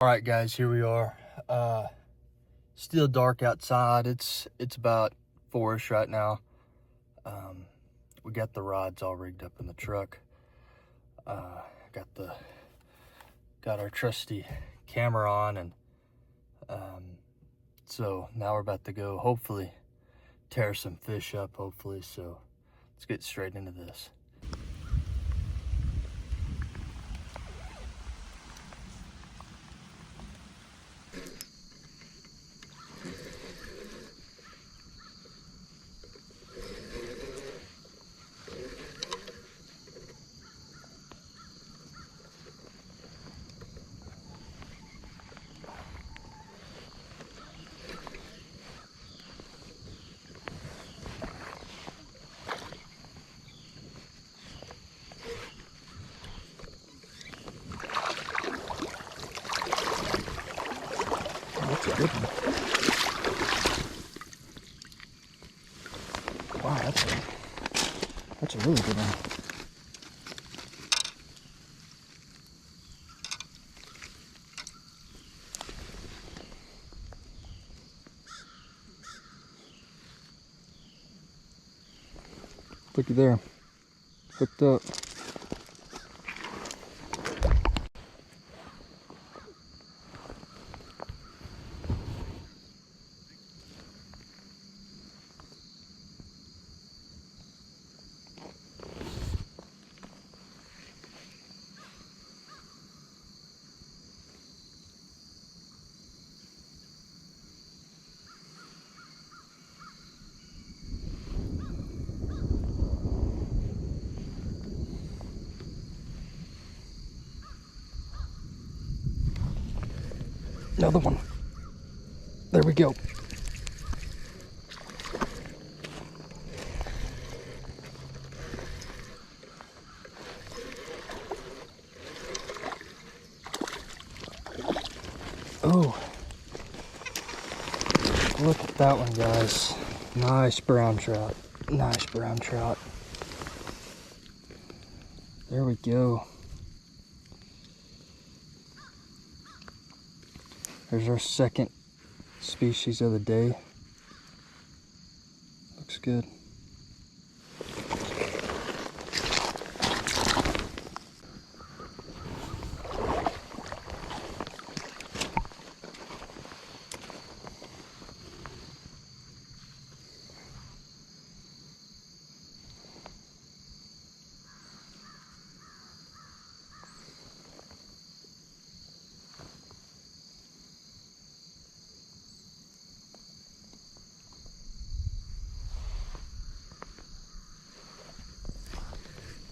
All right, guys, here we are. Still dark outside. It's about 4-ish right now. We got the rods all rigged up in the truck. Got our trusty camera on, and so now we're about to go hopefully tear some fish up, hopefully. So let's get straight into this. That's a good one. Wow, that's a really good one. Looky there, hooked up. Another one. There we go. Oh, look at that one, guys. Nice brown trout. Nice brown trout. There we go. There's our second species of the day. Looks good.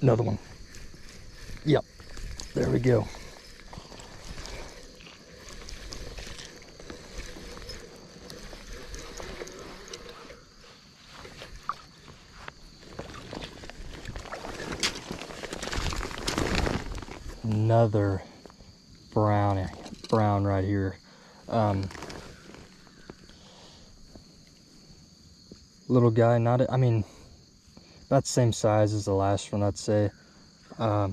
Another one. Yep, there we go. Another brown right here. Little guy, about the same size as the last one, I'd say. But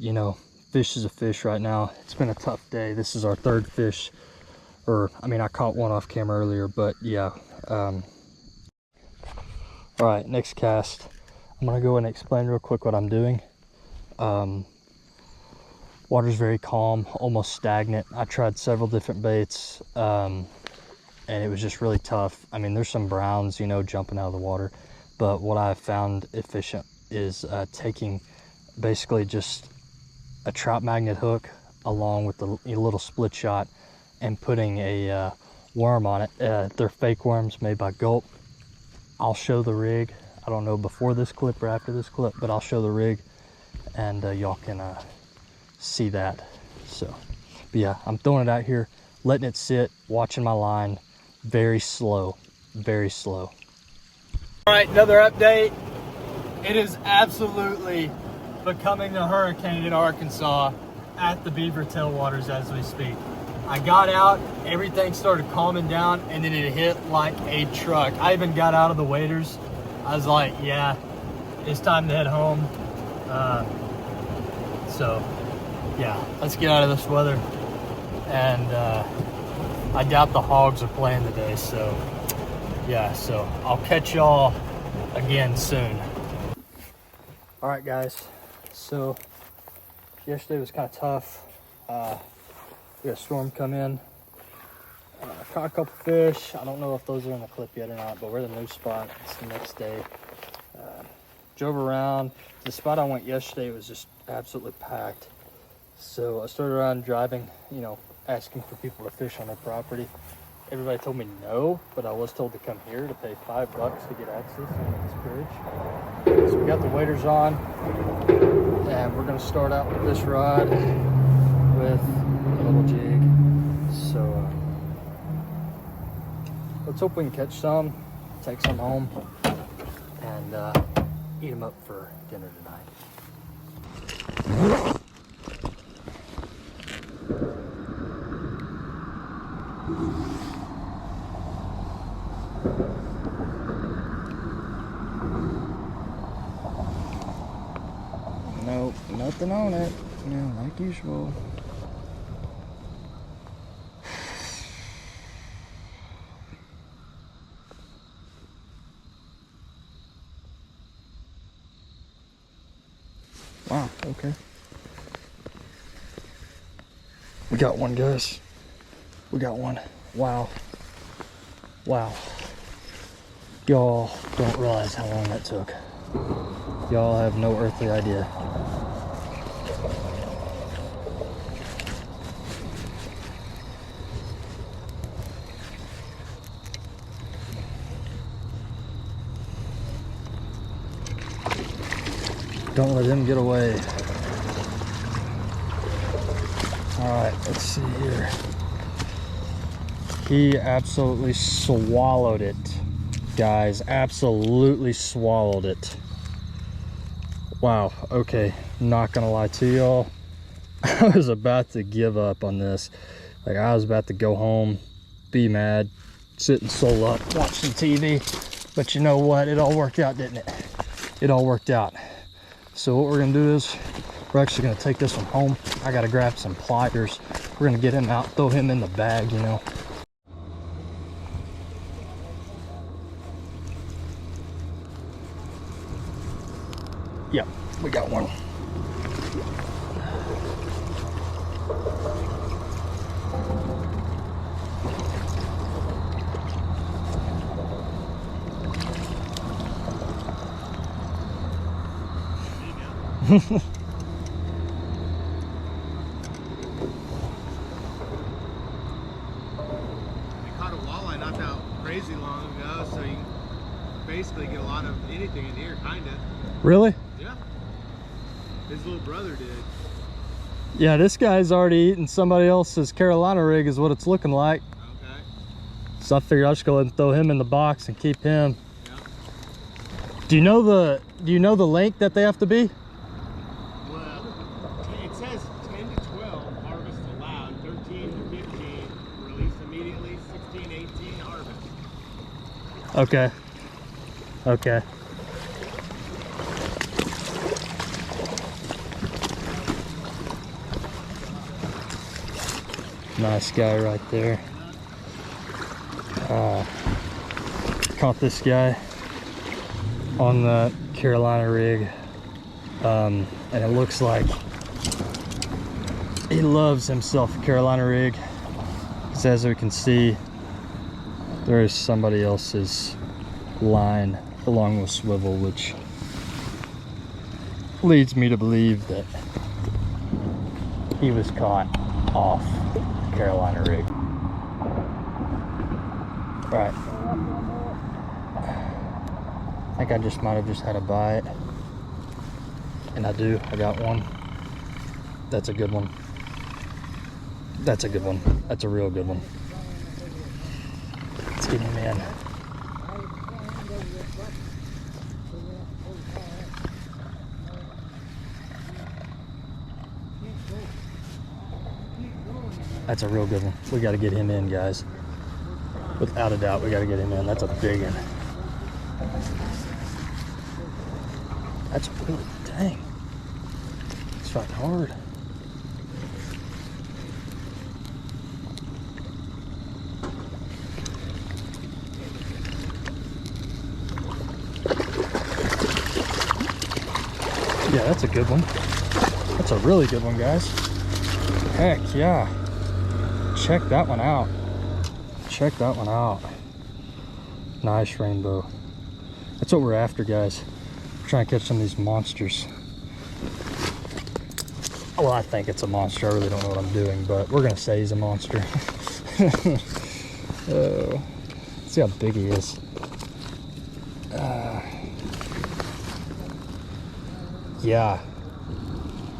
you know, fish is a fish right now. It's been a tough day. This is our third fish, I caught one off camera earlier, but yeah. All right, next cast. I'm gonna go and explain real quick what I'm doing. Water's very calm, almost stagnant. I tried several different baits, and it was just really tough. There's some browns, jumping out of the water, but what I found efficient is taking basically just a trout magnet hook along with the little split shot and putting a worm on it. They're fake worms made by Gulp. I'll show the rig. I don't know before this clip or after this clip, but I'll show the rig, and y'all can see that. So, but yeah, I'm throwing it out here, letting it sit, watching my line, very slow, very slow. All right, another update. It is absolutely becoming a hurricane in Arkansas at the beaver tailwaters as we speak. I got out, everything started calming down, and then it hit like a truck. I even got out of the waders. I was like, yeah, it's time to head home. So yeah, let's get out of this weather. And I doubt the hogs are playing today, so yeah, so I'll catch y'all again soon. All right, guys, so yesterday was kind of tough. We had a storm come in, caught a couple fish. I don't know if those are in the clip yet or not, but we're at a new spot. It's the next day. Drove around. The spot I went yesterday was just absolutely packed. So I started around driving, you know, asking for people to fish on their property. Everybody told me no, but I was told to come here to pay $5 to get access to this bridge. So we got the waders on, and we're gonna start out with this rod with a little jig. So let's hope we can catch some, take some home, and eat them up for dinner tonight. Nope, nothing on it. Yeah, like usual. Wow, okay. We got one, guys. We got one. Wow. Wow. Y'all don't realize how long that took. Y'all have no earthly idea. Don't let him get away. All right, let's see here. He absolutely swallowed it, guys. Absolutely swallowed it. Wow, okay, not gonna lie to y'all. I was about to give up on this. Like, I was about to go home, be mad, sit and soul up, watch some TV. But you know what? It all worked out, didn't it? It all worked out. So what we're gonna do is we're actually gonna take this one home. I gotta grab some pliers. We're gonna get him out, throw him in the bag, you know. Yep, we got one. We caught a walleye not that crazy long ago, so you basically get a lot of anything in here, kind of. Really? Yeah. His little brother did. Yeah, this guy's already eaten somebody else's Carolina rig is what it's looking like. Okay. So I figured I'll just go ahead and throw him in the box and keep him. Yeah. Do you know the length that they have to be? Well, it says 10 to 12 harvest allowed, 13 to 15 release immediately, 16, 18 harvest. Okay. Okay. Nice guy right there. Caught this guy on the Carolina rig, and it looks like he loves himself a Carolina rig, because as we can see, there is somebody else's line along with swivel, which leads me to believe that he was caught off Carolina rig. All right, I think I just might have just had a bite, and I got one. That's a good one. That's a good one. That's a real good one. Let's get him in. That's a real good one. We got to get him in, guys. Without a doubt, we got to get him in. That's a big one. That's really, dang. It's fighting hard. that's a good one. That's a really good one, guys. Heck yeah. Check that one out. Check that one out. Nice rainbow. That's what we're after, guys. We're trying to catch some of these monsters. Well, I think it's a monster. I really don't know what I'm doing, but we're gonna say he's a monster. Oh, see how big he is. Yeah,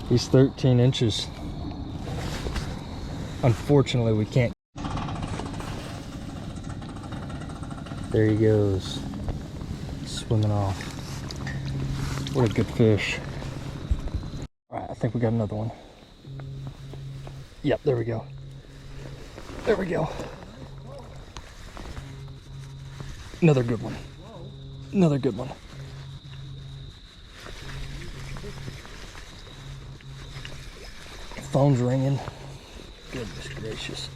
he's 13 inches. Unfortunately, we can't. There he goes, swimming off. What a good fish. All right, I think we got another one. Yep, there we go. There we go. Another good one. Another good one. Phone's ringing. Goodness gracious.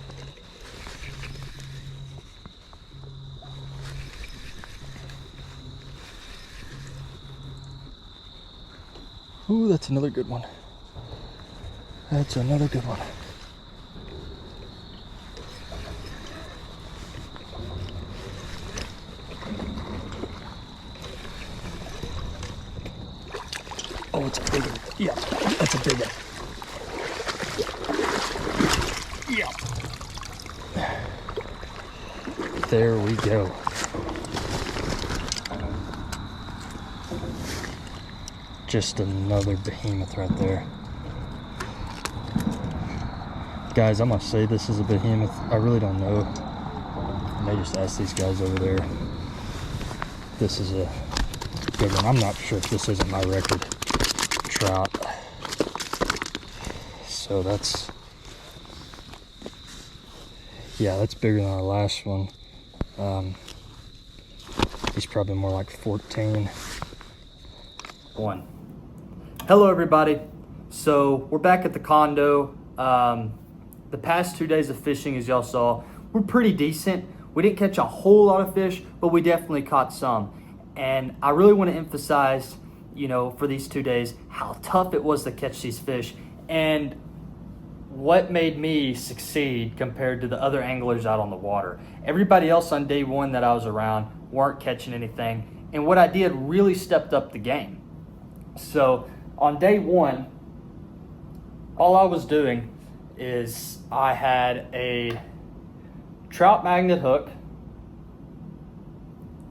Ooh, that's another good one. That's another good one. Oh, it's a big one. Yeah, that's a big one. Yeah. There we go. Just another behemoth right there. Guys, I'm gonna say this is a behemoth. I really don't know. I may just ask these guys over there. This is a good one. I'm not sure if this isn't my record trout. So that's, yeah, that's bigger than our last one. He's probably more like 14. One. Hello everybody. So we're back at the condo. The past 2 days of fishing, as y'all saw, were pretty decent. We didn't catch a whole lot of fish, but we definitely caught some. And I really want to emphasize, you know, for these 2 days, how tough it was to catch these fish and what made me succeed compared to the other anglers out on the water. Everybody else on day one that I was around weren't catching anything, and what I did really stepped up the game. So on day one, all I was doing is I had a trout magnet hook.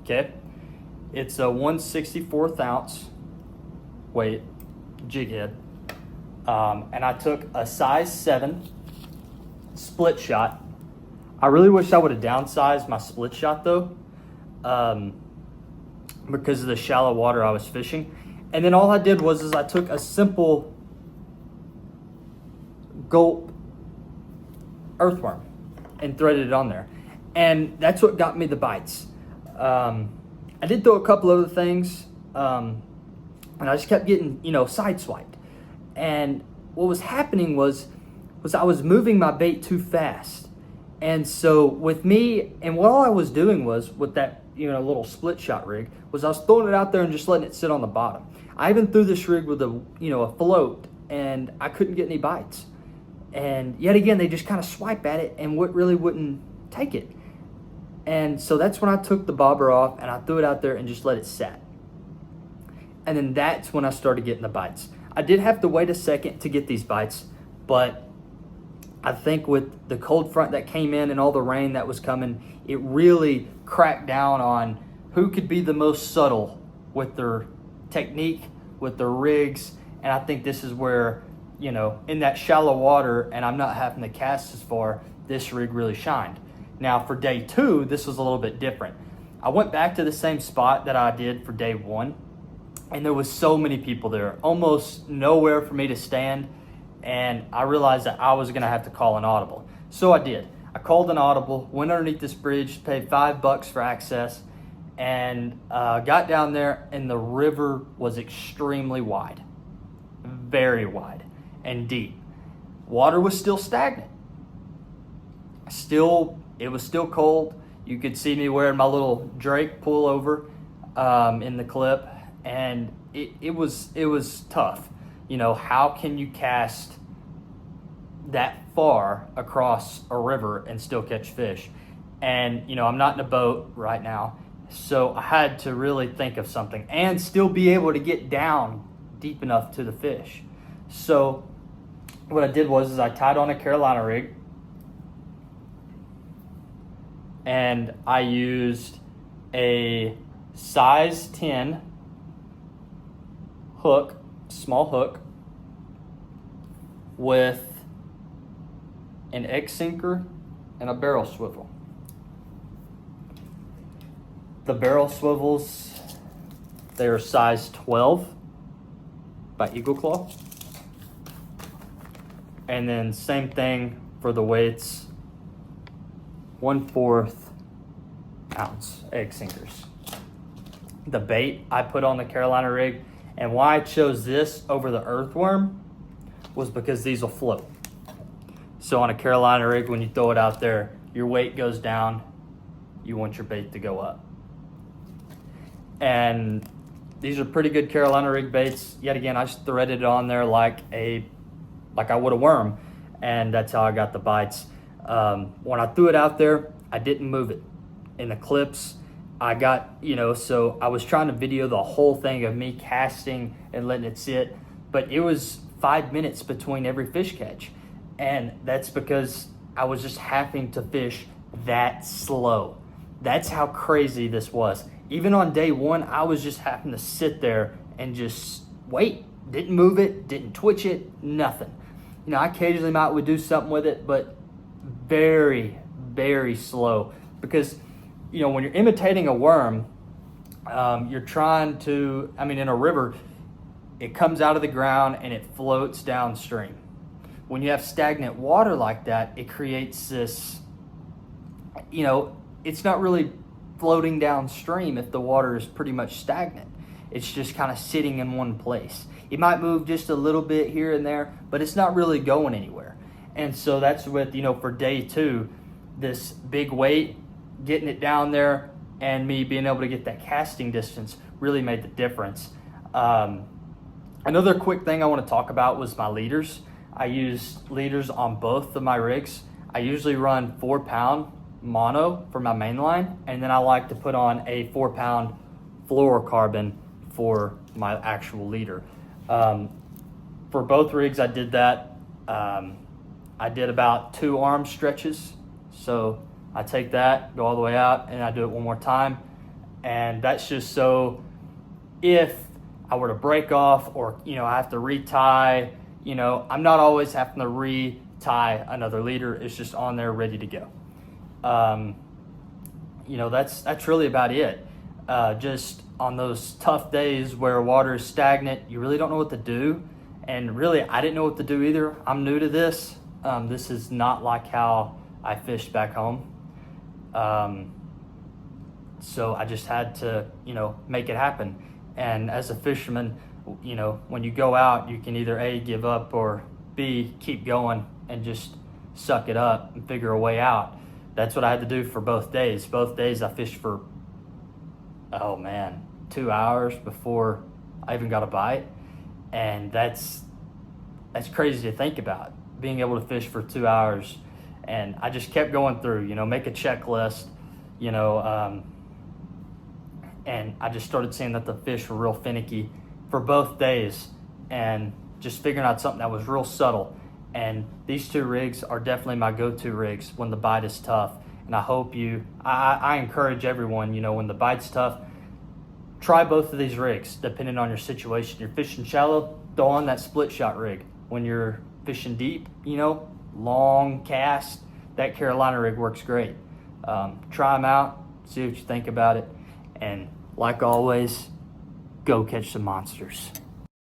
Okay, it's a 1/64 ounce weight jig head, and I took a size 7 split shot. I really wish I would have downsized my split shot though, because of the shallow water I was fishing. And then all I did was I took a simple gulp earthworm and threaded it on there, and that's what got me the bites. I did throw a couple other things, and I just kept getting, you know, sideswiped. And what was happening was I was moving my bait too fast. And so with me, and what all I was doing was with that, you know, little split shot rig, was I was throwing it out there and just letting it sit on the bottom. I even threw this rig with a, you know, a float, and I couldn't get any bites. And yet again, they just kind of swipe at it and really wouldn't take it. And so that's when I took the bobber off and I threw it out there and just let it set. And then that's when I started getting the bites. I did have to wait a second to get these bites, but I think with the cold front that came in and all the rain that was coming, it really cracked down on who could be the most subtle with their technique, with their rigs. And I think this is where, you know, in that shallow water and I'm not having to cast as far, this rig really shined. Now for day 2, this was a little bit different. I went back to the same spot that I did for day 1, and there was so many people there, almost nowhere for me to stand, and I realized that I was gonna have to call an audible. So I did. I called an audible, went underneath this bridge, paid $5 for access, and got down there, and the river was extremely wide, very wide and deep. Water was still stagnant. It was still cold. You could see me wearing my little Drake pullover in the clip, and it was tough. You know, how can you cast that far across a river and still catch fish? And, you know, I'm not in a boat right now, so I had to really think of something and still be able to get down deep enough to the fish. So what I did was I tied on a Carolina rig, and I used a size 10 hook, small hook, with an egg sinker and a barrel swivel. The barrel swivels, they are size 12 by Eagle Claw. And then same thing for the weights, 1/4 ounce egg sinkers. The bait I put on the Carolina rig, and why I chose this over the earthworm was because these will float. So on a Carolina rig, when you throw it out there, your weight goes down, you want your bait to go up. And these are pretty good Carolina rig baits. Yet again, I just threaded it on there like I would a worm, and that's how I got the bites. When I threw it out there, I didn't move it. In the clips, I got, you know, so I was trying to video the whole thing of me casting and letting it sit, but it was 5 minutes between every fish catch. And that's because I was just having to fish that slow. That's how crazy this was. Even on day one, I was just having to sit there and just wait. Didn't move it, didn't twitch it, nothing. You know, I occasionally would do something with it, but very, very slow. Because, you know, when you're imitating a worm, you're trying to, I mean, in a river, it comes out of the ground and it floats downstream. When you have stagnant water like that, it creates this, you know, it's not really floating downstream if the water is pretty much stagnant. It's just kind of sitting in one place. It might move just a little bit here and there, but it's not really going anywhere. And so that's with, you know, for day two, this big weight, getting it down there, and me being able to get that casting distance really made the difference. Another quick thing I want to talk about was my leaders. I use leaders on both of my rigs. I usually run 4-pound mono for my main line, and then I like to put on a 4-pound fluorocarbon for my actual leader. For both rigs, I did that. I did about 2 arm stretches. So I take that, go all the way out, and I do it one more time. And that's just so if I were to break off, or, you know, I have to retie, you know, I'm not always having to retie another leader. It's just on there ready to go. You know, that's really about it. Just on those tough days where water is stagnant, you really don't know what to do. And really, I didn't know what to do either. I'm new to this. This is not like how I fished back home. So I just had to, you know, make it happen. And as a fisherman, you know, when you go out, you can either A, give up, or B, keep going and just suck it up and figure a way out. That's what I had to do for both days. Both days I fished for, 2 hours before I even got a bite. And that's crazy to think about, being able to fish for 2 hours. And I just kept going through, you know, make a checklist, you know, and I just started seeing that the fish were real finicky for both days, and just figuring out something that was real subtle. And these 2 rigs are definitely my go-to rigs when the bite is tough. And I hope I encourage everyone, you know, when the bite's tough, try both of these rigs depending on your situation. You're fishing shallow, throw on that split shot rig. When you're fishing deep, you know, long cast, that Carolina rig works great. Try them out, see what you think about it, and like always, go catch some monsters.